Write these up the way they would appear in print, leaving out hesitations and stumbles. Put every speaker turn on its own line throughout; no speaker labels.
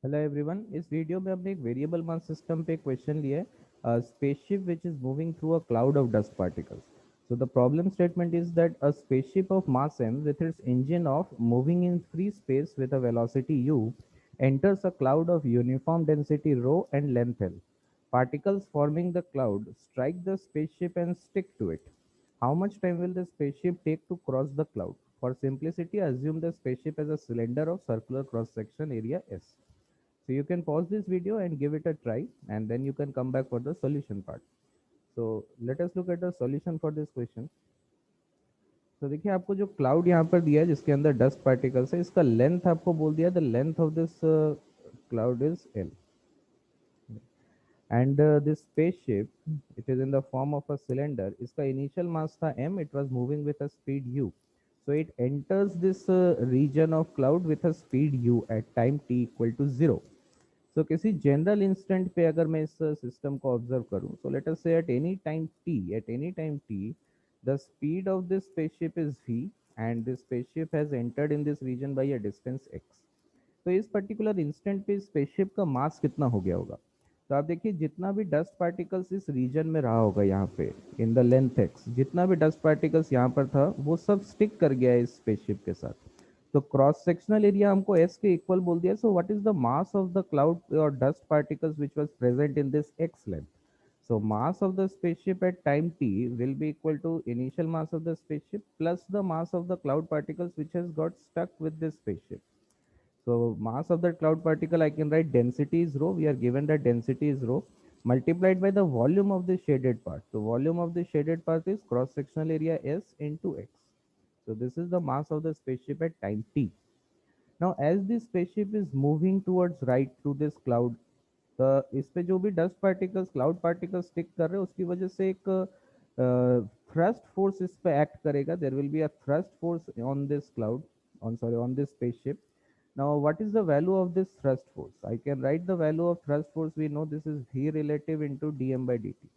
Hello everyone. इस video में हमने एक वेरिएबल मास सिस्टम पे क्वेश्चन लिया है, spaceship which is moving through a cloud of dust particles. So the problem statement is that a spaceship of mass m with its engine off moving in free space with a velocity u enters a cloud of uniform density rho and length l. Particles forming the cloud strike the spaceship and stick to it. How much time will the spaceship take to cross the cloud? For simplicity, assume the spaceship as a cylinder of circular cross section area s. So you can pause this video and give it a try, and then you can come back for the solution part. So let us look at the solution for this question. तो देखिए आपको जो cloud यहाँ पर दिया है जिसके अंदर डस्ट पार्टिकल्स है, इसका लेंथ आपको बोल दिया, the length of this cloud is L. And this spaceship it is in the form of a cylinder. इसका इनिशियल मास था m, it was moving with a speed u. So it enters this region of cloud with a speed u at time t equal to 0. So किसी general instant पे अगर मैं इस system को observe करूं, so let us say at any time t, the speed of this spaceship is v, and this spaceship has entered in this region by a distance x. तो इस particular instant पे spaceship का मास कितना हो गया होगा? तो आप देखिए जितना भी डस्ट पार्टिकल्स इस रीजन में रहा होगा यहाँ पे इन द लेंथ एक्स, जितना भी डस्ट पार्टिकल्स यहाँ पर था वो सब स्टिक कर गया है इस स्पेसशिप के साथ. तो क्रॉस सेक्शनल एरिया हमको एस के इक्वल बोल दिया. So what is the mass of the cloud और dust particles which was present in this x length? So mass of the spaceship at time t will be equal to initial mass of the spaceship plus the mass of the cloud particles which has got stuck with this spaceship. So mass of that cloud particle, I can write density is rho. We are given that density is rho multiplied by the volume of the shaded part. So volume of the shaded part is cross sectional area S into x. So this is the mass of the spaceship at time t. Now as this spaceship is moving towards right through this cloud, the इस पे जो भी dust particles cloud particles stick कर रहे हैं उसकी वजह से एक थ्रस्ट फोर्स इस पे एक्ट करेगा. There will be a thrust force on this cloud, on sorry, on this spaceship. Now what is the value of this thrust force? I can write the value of thrust force. We know this is v relative into dm by dt.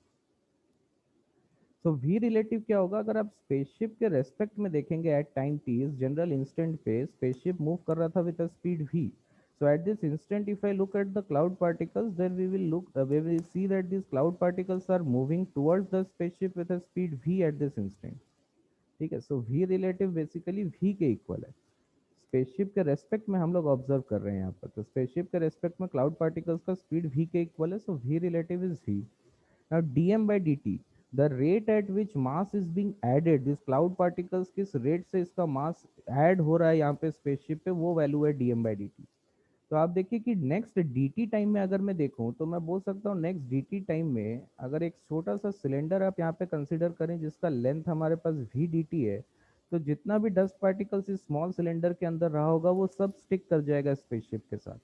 So v relative क्या होगा? अगर आप spaceship के respect में देखेंगे at time t, इस general instant पे spaceship move कर रहा था with a speed v. So at this instant, if I look at the cloud particles, then we will see that these cloud particles are moving towards the spaceship with a speed v at this instant. ठीक है. सो v relative basically v के equal है. Spaceship के respect में हम लोग observe कर रहे हैं यहाँ पर, तो स्पेसशिप के रेस्पेक्ट में क्लाउड पार्टिकल्स का स्पीड v के इक्वल है. सो v relative is v. Now dm by dt, the rate at which mass is being added, this cloud particles किस रेट से इसका मास ऐड हो रहा है यहाँ पे स्पेसशिप पे, वो वैल्यू है dm by dt. तो आप देखिए कि नेक्स्ट dt टाइम में अगर मैं देखूं तो मैं बोल सकता हूँ नेक्स्ट dt टाइम में अगर एक छोटा सा सिलेंडर आप यहाँ पे कंसिडर करें जिसका लेंथ हमारे पास v dt है, तो जितना भी डस्ट पार्टिकल्स इस स्मॉल सिलेंडर के अंदर रहा होगा वो सब स्टिक कर जाएगा स्पेसशिप के साथ.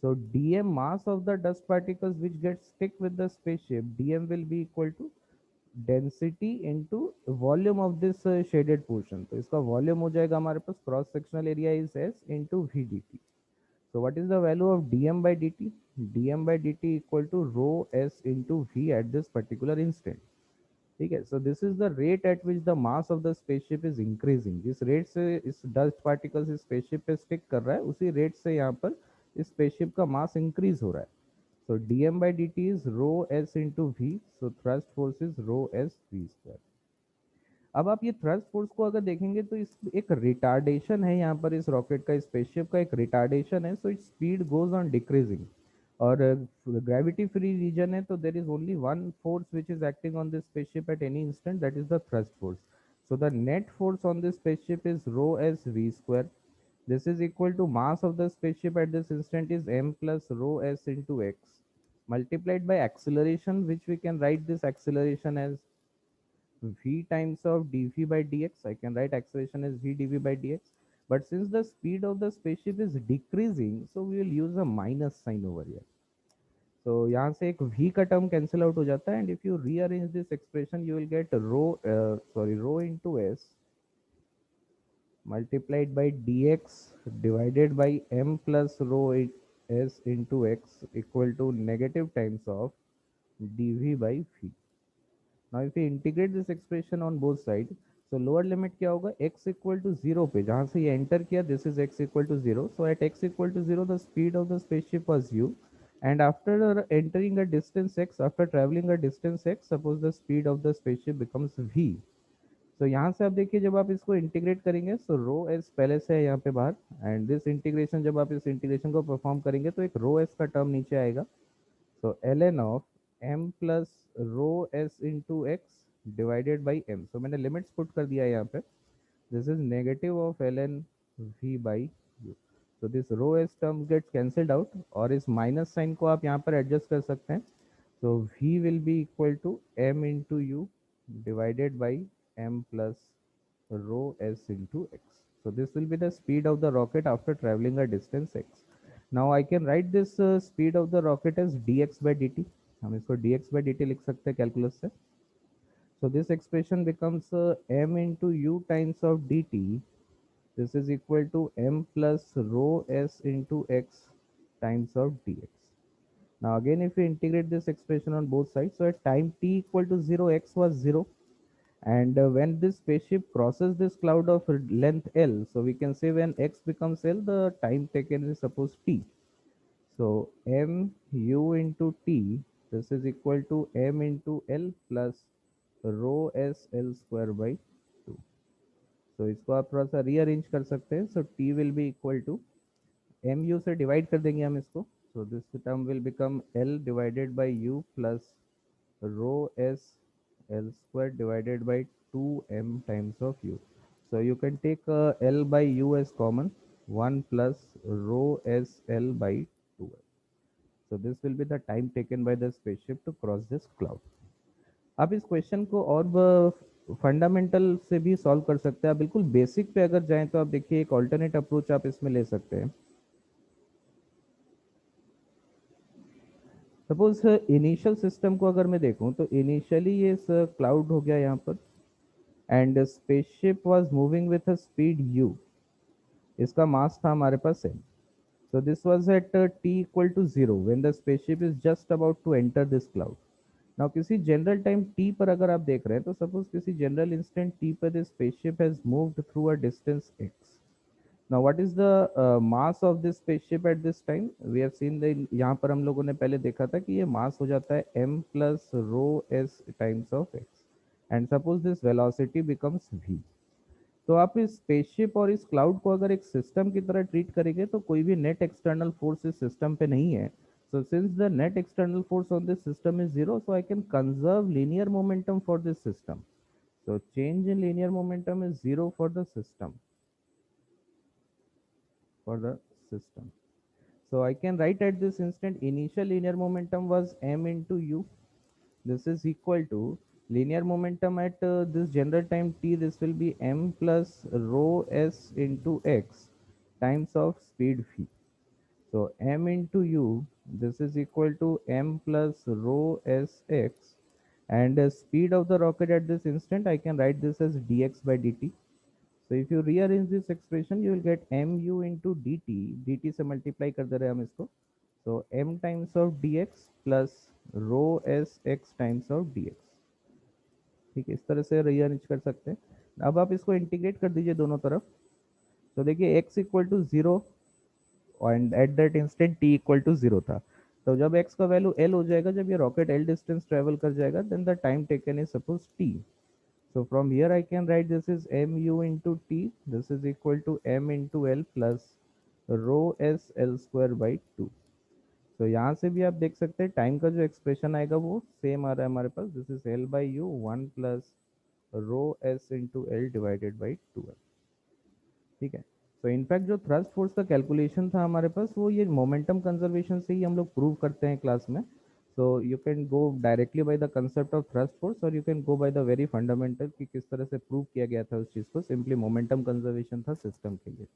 So dm mass of the dust particles which get stick with the spaceship, dm will be equal to density into volume of this shaded portion. तो इसका वॉल्यूम हो जाएगा हमारे पास cross sectional area is S into v d t. So what is the value of dm by dt? dm by dt equal to rho s into v at this particular instant. ठीक है. So this is the rate at which the mass of the spaceship is increasing. जिस rate से इस dust particles इस spaceship पे stick कर रहा है उसी रेट से यहाँ पर इस स्पेसशिप का मास इंक्रीज हो रहा है. So dm by dt is rho s into v. So thrust force is rho s v square. अब आप ये थ्रस्ट फोर्स को अगर देखेंगे तो इस एक रिटार्डेशन है यहाँ पर, इस रॉकेट का स्पेसशिप का एक रिटार्डेशन है. So its speed goes on decreasing. और ग्रेविटी फ्री रीजन है, तो there is only one force which is acting on this spaceship at any instant, that is the thrust force. So the net force on this spaceship is rho s v square. This is equal to mass of the spaceship at this instant is m plus rho s into x multiplied by acceleration, which we can write this acceleration as v times of dv by dx. I can write acceleration as v dv by dx. But since the speed of the spaceship is decreasing, so we will use a minus sign over here. So यहाँ से एक v का term cancel out हो जाता है, and if you rearrange this expression you will get rho into s multiplied by dx divided by m plus rho s into x equal to negative times of dv by v. Now if we integrate this expression on both sides, so lower limit क्या होगा, x equal to zero पे जहाँ से ये enter किया, this is x equal to zero, so at x equal to zero the speed of the spaceship was u, and after entering a distance x, after traveling a distance x, suppose the speed of the spaceship becomes v. तो यहाँ से आप देखिए जब आप इसको integrate करेंगे, सो rho S पहले से है यहाँ पे बाहर, एंड दिस इंटीग्रेशन जब आप इस इंटीग्रेशन को परफॉर्म करेंगे तो एक रो एस का टर्म नीचे आएगा. So l n of m plus rho s into x divided by m. सो मैंने लिमिट्स पुट कर दिया है यहाँ पे. This is negative of l n v by u. तो this rho s term gets cancelled out, और इस माइनस साइन को आप यहाँ पर एडजस्ट कर सकते हैं. So V will be equal to m into u divided by m plus rho s into x. So this will be the speed of the rocket after traveling a distance x. Now I can write this speed of the rocket as dx by dt. हम इसको dx by dt लिख सकते हैं calculus से. So this expression becomes m into u times of dt. This is equal to m plus rho s into x times of dx. Now again if we integrate this expression on both sides, so at time t equal to 0, x was 0, and when this spaceship crosses this cloud of length L, so we can say when x becomes L, the time taken is suppose t. So m u into t, this is equal to m into L plus rho s L square by 2. So इसको आप थोड़ा सा rearrange कर सकते हैं. So t will be equal to m u से divide कर देंगे हम इसको. So this term will become l divided by u plus rho s l square divided by two m times of u. So you can take L by U as common, 1 plus rho S L by 2. So this will be the time taken by the spaceship to cross this cloud. आप इस question को और fundamental से भी solve कर सकते हैं. आप बिल्कुल बेसिक पे अगर जाएं तो आप देखिए एक ऑल्टरनेट अप्रोच आप इसमें ले सकते हैं. सपोज इनिशियल सिस्टम को अगर मैं देखूं तो इनिशियली ये क्लाउड हो गया यहाँ पर, and spaceship was moving with a speed u. इसका मास था हमारे पास m. So this was at t equal to 0 when the spaceship is just about to enter this cloud. Now किसी जनरल टाइम t पर अगर आप देख रहे हैं तो सपोज किसी जनरल इंस्टेंट t पर this spaceship has moved through a distance x. Now, what is the mass of this spaceship at this time? We have seen the यहाँ पर हम लोगों ने पहले देखा था कि ये मास हो जाता है m plus rho s times of x, and suppose this velocity becomes v. तो आप इस स्पेसशिप और इस क्लाउड को अगर एक सिस्टम की तरह ट्रीट करेंगे तो कोई भी नेट एक्सटर्नल फोर्स इस सिस्टम पे नहीं है. So since the net external force on this system is zero, so I can conserve linear momentum for this system. So change in linear momentum is zero for the system. For the system. So I can write at this instant initial linear momentum was m into u. This is equal to linear momentum at this general time t. This will be m plus rho s into x times of speed v. So m into u, this is equal to m plus rho s x, and the speed of the rocket at this instant I can write this as dx by dt. So if you rearrange this expression, you will get mu into dt. dt से multiply कर दे रहे हैं हम इसको. So m times of dx plus rho s x times of dx. ठीक है, इस तरह से rearrange कर सकते हैं. अब आप इसको इंटीग्रेट कर दीजिए दोनों तरफ. तो देखिए x equal to zero, and at that instant t equal to zero था. तो जब x का वैल्यू l हो जाएगा, जब ये रॉकेट l डिस्टेंस ट्रेवल कर जाएगा, then the time taken is suppose t. So from here I can write this is mu into t. This is equal to m into l plus rho s l square by 2. So यहाँ से भी आप देख सकते हैं time का जो expression आएगा वो सेम आ रहा है हमारे पास. This is l by u 1 plus rho s into l divided by 2. ठीक है. सो इनफैक्ट जो थ्रस्ट फोर्स का कैलकुलेशन था हमारे पास, वो ये मोमेंटम कंजर्वेशन से ही हम लोग प्रूव करते हैं क्लास में. So you can go directly by the concept of thrust force, और you can go by the very fundamental कि किस तरह से प्रूव किया गया था उस चीज़ को. सिंपली मोमेंटम कंजर्वेशन था सिस्टम के लिए.